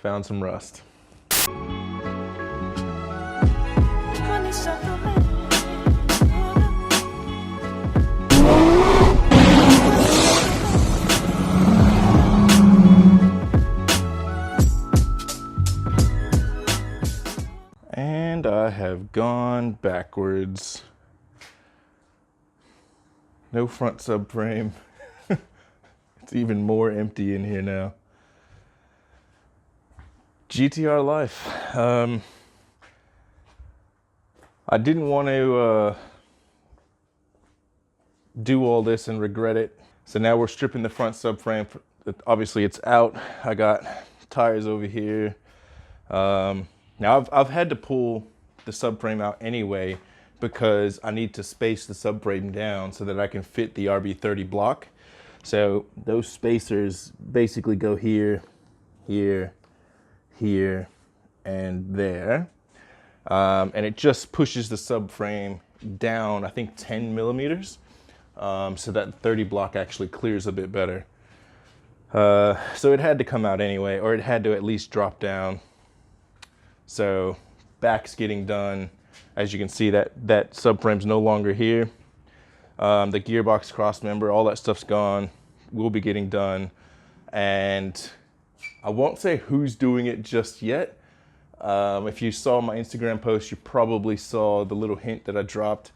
Found some rust. And I have gone backwards. No front subframe. It's even more empty in here now. GTR life. I didn't want to do all this and regret it. So now we're stripping the front subframe. Obviously it's out. I got tires over here. Now I've had to pull the subframe out anyway because I need to space the subframe down so that I can fit the RB30 block. So those spacers basically go here, here, here, and there. And it just pushes the subframe down, I think 10 millimeters. So that 30 block actually clears a bit better. So it had to come out anyway, or it had to at least drop down. So back's getting done. As you can see, that subframe's no longer here. The gearbox cross member, all that stuff's gone. Will be getting done. And I won't say who's doing it just yet. If you saw my Instagram post, you probably saw the little hint that I dropped,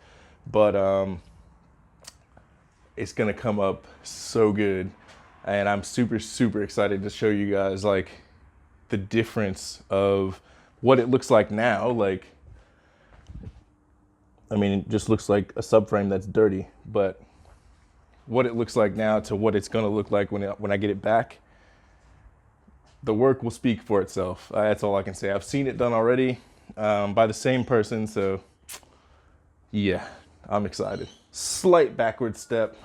but it's gonna come up so good. And I'm super, super excited to show you guys like the difference of what it looks like now. Like, I mean, it just looks like a subframe that's dirty, but what it looks like now to what it's gonna look like when I get it back, the work will speak for itself. That's all I can say. I've seen it done already by the same person, so yeah, I'm excited. Slight backward step,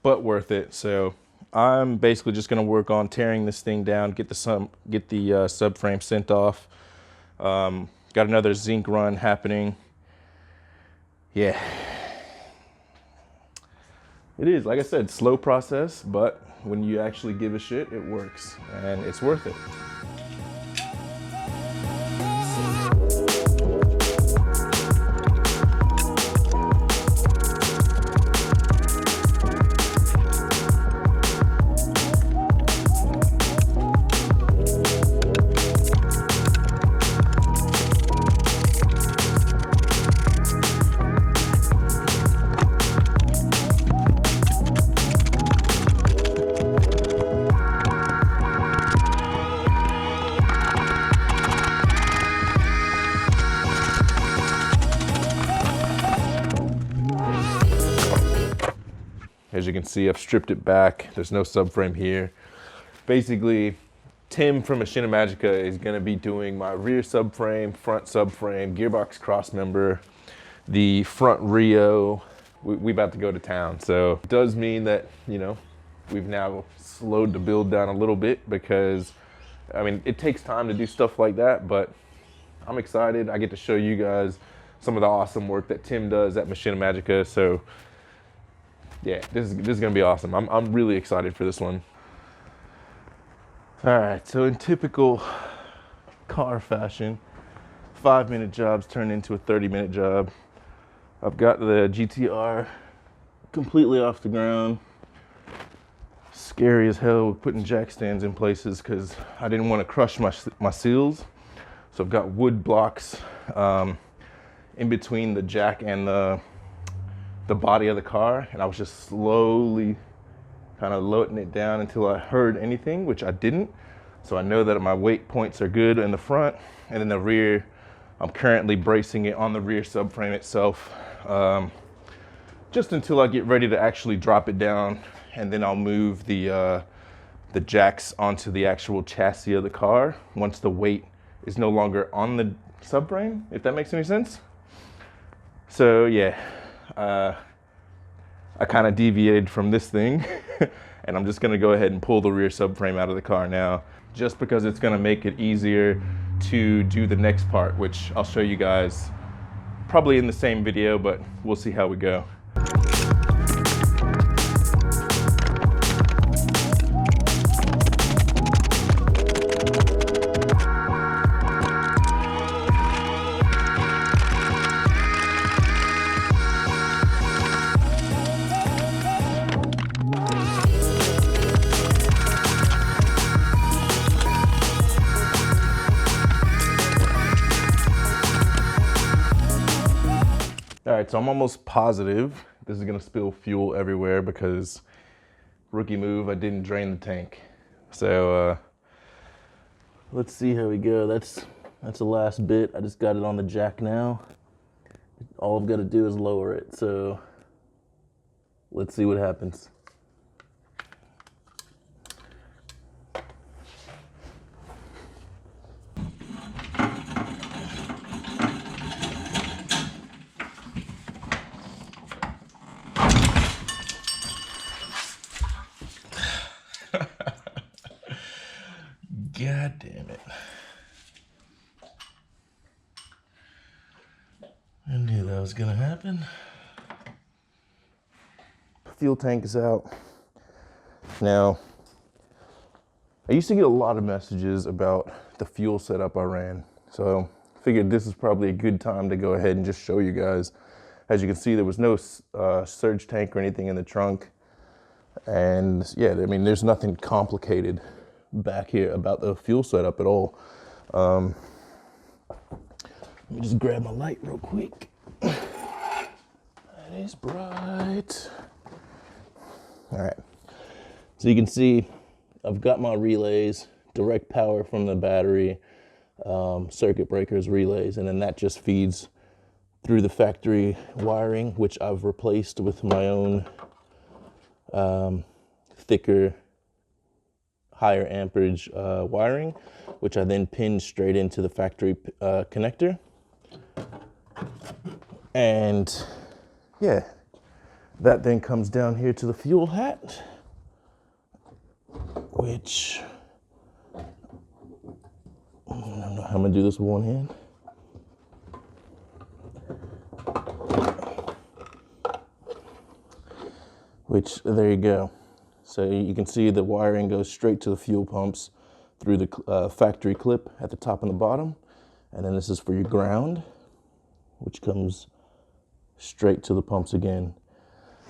but worth it. So I'm basically just gonna work on tearing this thing down, get the subframe sent off. Got another zinc run happening. Yeah, it is, like I said, slow process, but when you actually give a shit, it works, and it's worth it. As you can see, I've stripped it back. There's no subframe here. Basically, Tim from Machinamagica is gonna be doing my rear subframe, front subframe, gearbox cross member, the front Rio. We about to go to town. So it does mean that, you know, we've now slowed the build down a little bit because, I mean, it takes time to do stuff like that, but I'm excited. I get to show you guys some of the awesome work that Tim does at Machinamagica. So yeah, this is gonna be awesome. I'm really excited for this one. All right, so in typical car fashion, 5-minute jobs turn into a 30-minute job. I've got the GTR completely off the ground. Scary as hell with putting jack stands in places because I didn't want to crush my seals. So I've got wood blocks in between the jack and the body of the car, and I was just slowly kind of loading it down until I heard anything, which I didn't. So I know that my weight points are good in the front, and in the rear, I'm currently bracing it on the rear subframe itself, just until I get ready to actually drop it down, and then I'll move the jacks onto the actual chassis of the car once the weight is no longer on the subframe, if that makes any sense. So yeah. I kind of deviated from this thing and I'm just gonna go ahead and pull the rear subframe out of the car now, just because it's gonna make it easier to do the next part, which I'll show you guys probably in the same video, but we'll see how we go. right, so I'm almost positive this is gonna spill fuel everywhere because rookie move, I didn't drain the tank. So let's see how we go. That's the last bit. I just got it on the jack now. All I've got to do is lower it. So let's see what happens. God damn it. I knew that was gonna happen. Fuel tank is out. Now, I used to get a lot of messages about the fuel setup I ran. So I figured this is probably a good time to go ahead and just show you guys. As you can see, there was no surge tank or anything in the trunk. And yeah, I mean, there's nothing complicated back here about the fuel setup at all. Let me just grab my light real quick. That is bright. All right, so you can see I've got my relays, direct power from the battery, circuit breakers, relays, and then that just feeds through the factory wiring, which I've replaced with my own thicker, higher amperage wiring, which I then pin straight into the factory connector. And yeah, that then comes down here to the fuel hat, which I don't know how I'm gonna do this with one hand. Which, there you go. So you can see the wiring goes straight to the fuel pumps through the factory clip at the top and the bottom. And then this is for your ground, which comes straight to the pumps again.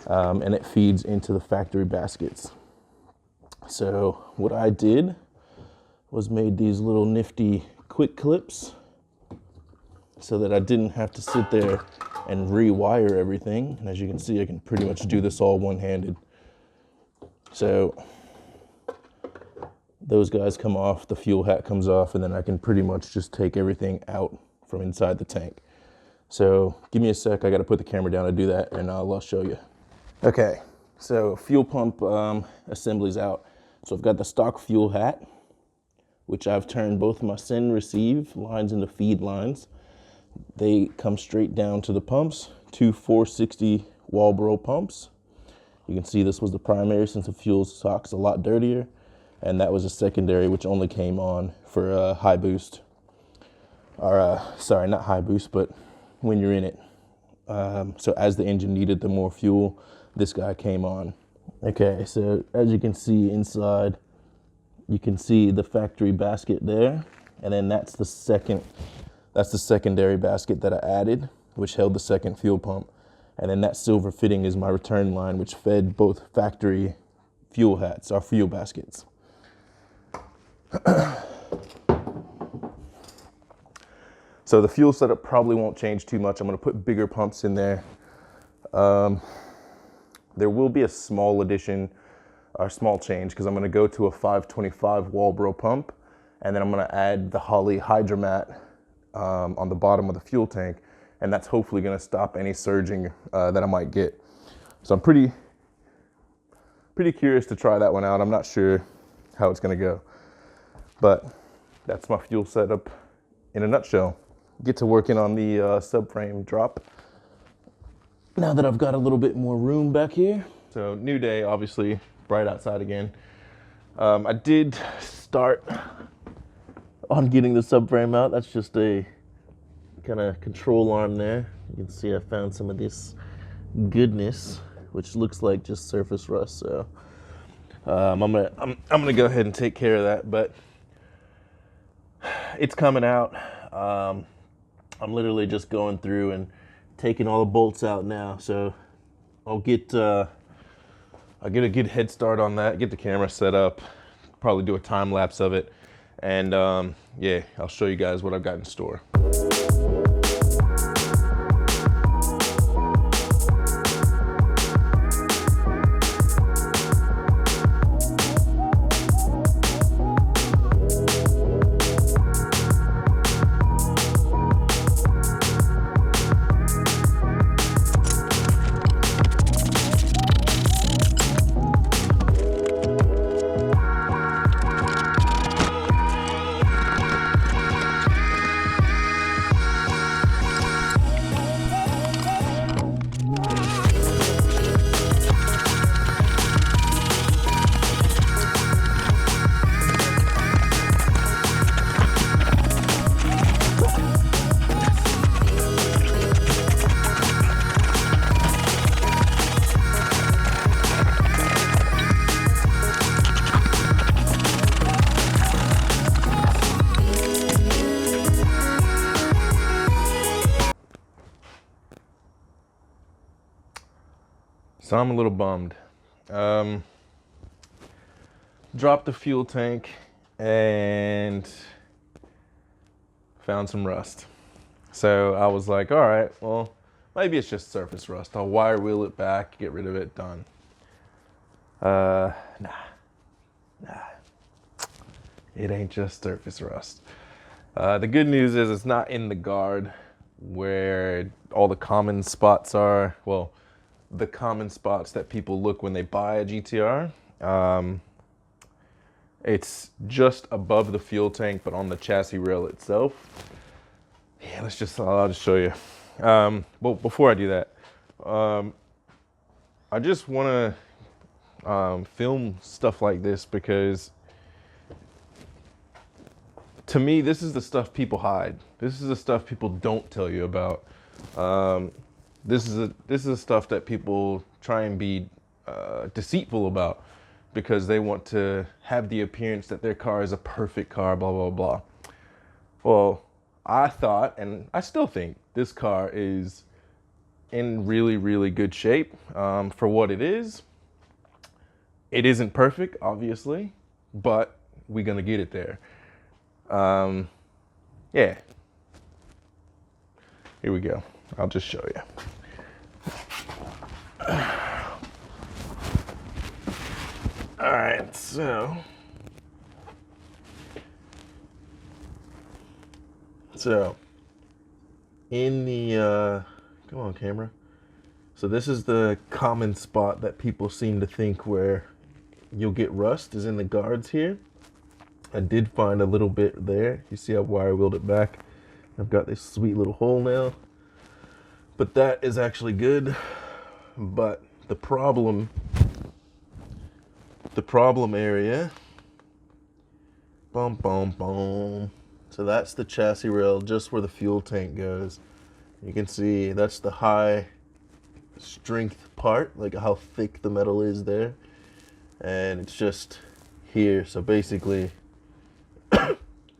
And it feeds into the factory baskets. So what I did was made these little nifty quick clips so that I didn't have to sit there and rewire everything. And as you can see, I can pretty much do this all one-handed. So those guys come off, the fuel hat comes off, and then I can pretty much just take everything out from inside the tank. So give me a sec, I gotta put the camera down to do that, and I'll show you. Okay, so fuel pump assembly's out. So I've got the stock fuel hat, which I've turned both my send receive lines into feed lines. They come straight down to the pumps, two 460 Walbro pumps. You can see this was the primary since the fuel stock's a lot dirtier, and that was a secondary which only came on for high boost. Or sorry, not high boost, but when you're in it. So as the engine needed the more fuel, this guy came on. Okay, so as you can see inside, you can see the factory basket there, and then that's the secondary basket that I added, which held the second fuel pump. And then that silver fitting is my return line, which fed both factory fuel hats, our fuel baskets. So the fuel setup probably won't change too much. I'm gonna put bigger pumps in there. There will be a small addition, or small change, because I'm gonna go to a 525 Walbro pump, and then I'm gonna add the Holley Hydromat on the bottom of the fuel tank, and that's hopefully gonna stop any surging that I might get. So I'm pretty curious to try that one out. I'm not sure how it's gonna go, but that's my fuel setup in a nutshell. Get to working on the subframe drop now that I've got a little bit more room back here. So new day, obviously, bright outside again. I did start on getting the subframe out. That's just a kind of control arm there. You can see I found some of this goodness, which looks like just surface rust. So I'm gonna go ahead and take care of that, but it's coming out. I'm literally just going through and taking all the bolts out now. So I'll get a good head start on that, get the camera set up, probably do a time lapse of it. And yeah, I'll show you guys what I've got in store. So I'm a little bummed. Dropped the fuel tank and found some rust. So I was like, all right, well, maybe it's just surface rust. I'll wire wheel it back, get rid of it, done. Nah. It ain't just surface rust. The good news is it's not in the guard where all the common spots are. Well, the common spots that people look when they buy a GTR. It's just above the fuel tank, but on the chassis rail itself. Yeah, I'll just show you. Well, before I do that, I just want to film stuff like this because to me, this is the stuff people hide. This is the stuff people don't tell you about. This is the stuff that people try and be deceitful about because they want to have the appearance that their car is a perfect car, blah, blah, blah. Well, I thought, and I still think, this car is in really, really good shape for what it is. It isn't perfect, obviously, but we're gonna get it there. Yeah. Here we go. I'll just show you. All right, so in the come on, camera. So this is the common spot that people seem to think where you'll get rust is in the guards here. I did find a little bit there. You see, I've wire wheeled it back. I've got this sweet little hole now, but that is actually good. But the problem area, boom, boom, boom. So that's the chassis rail, just where the fuel tank goes. You can see that's the high strength part, like how thick the metal is there. And it's just here. So basically,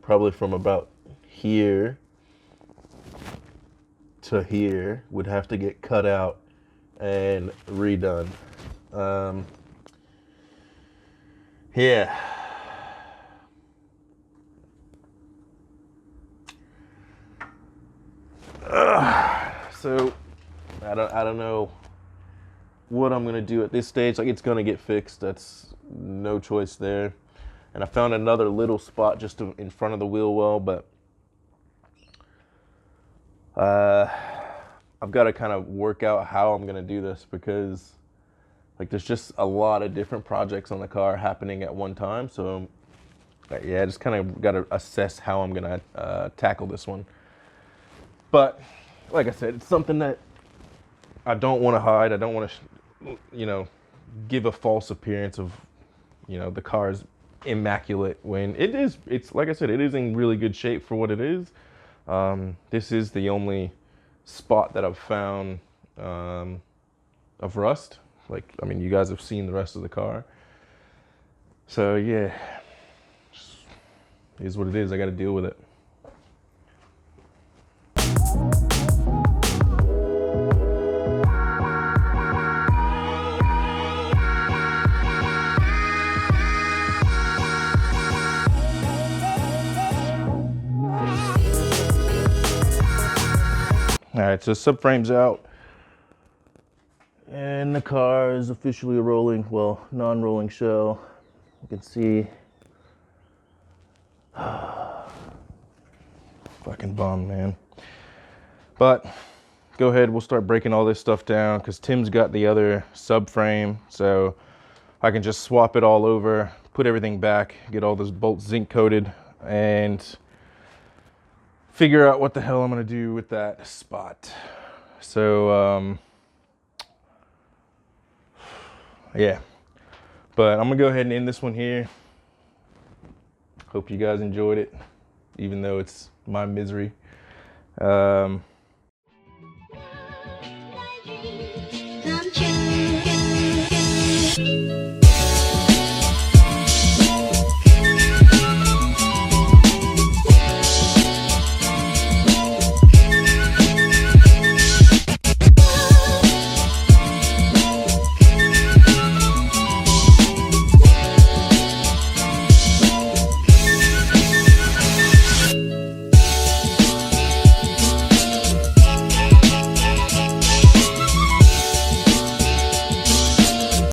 probably from about here to here would have to get cut out and redone. Yeah. So I don't know what I'm gonna do at this stage. Like, it's gonna get fixed. That's no choice there. And I found another little spot just in front of the wheel well, but I've got to kind of work out how I'm gonna do this because like there's just a lot of different projects on the car happening at one time. So yeah, I just kind of got to assess how I'm gonna tackle this one. But like I said, it's something that I don't want to hide. I don't want to, give a false appearance of, the car is immaculate when it is. It's like I said, it is in really good shape for what it is. This is the only spot that I've found of rust. Like, I mean, you guys have seen the rest of the car. So yeah, it is what it is. I got to deal with it. All right, so subframe's out. And the car is officially a rolling, well, non-rolling shell. You can see. Fucking bum, man. But go ahead, we'll start breaking all this stuff down because Tim's got the other subframe, so I can just swap it all over, put everything back, get all those bolts zinc coated, and figure out what the hell I'm gonna do with that spot. So yeah, but I'm gonna go ahead and end this one here. Hope you guys enjoyed it, even though it's my misery.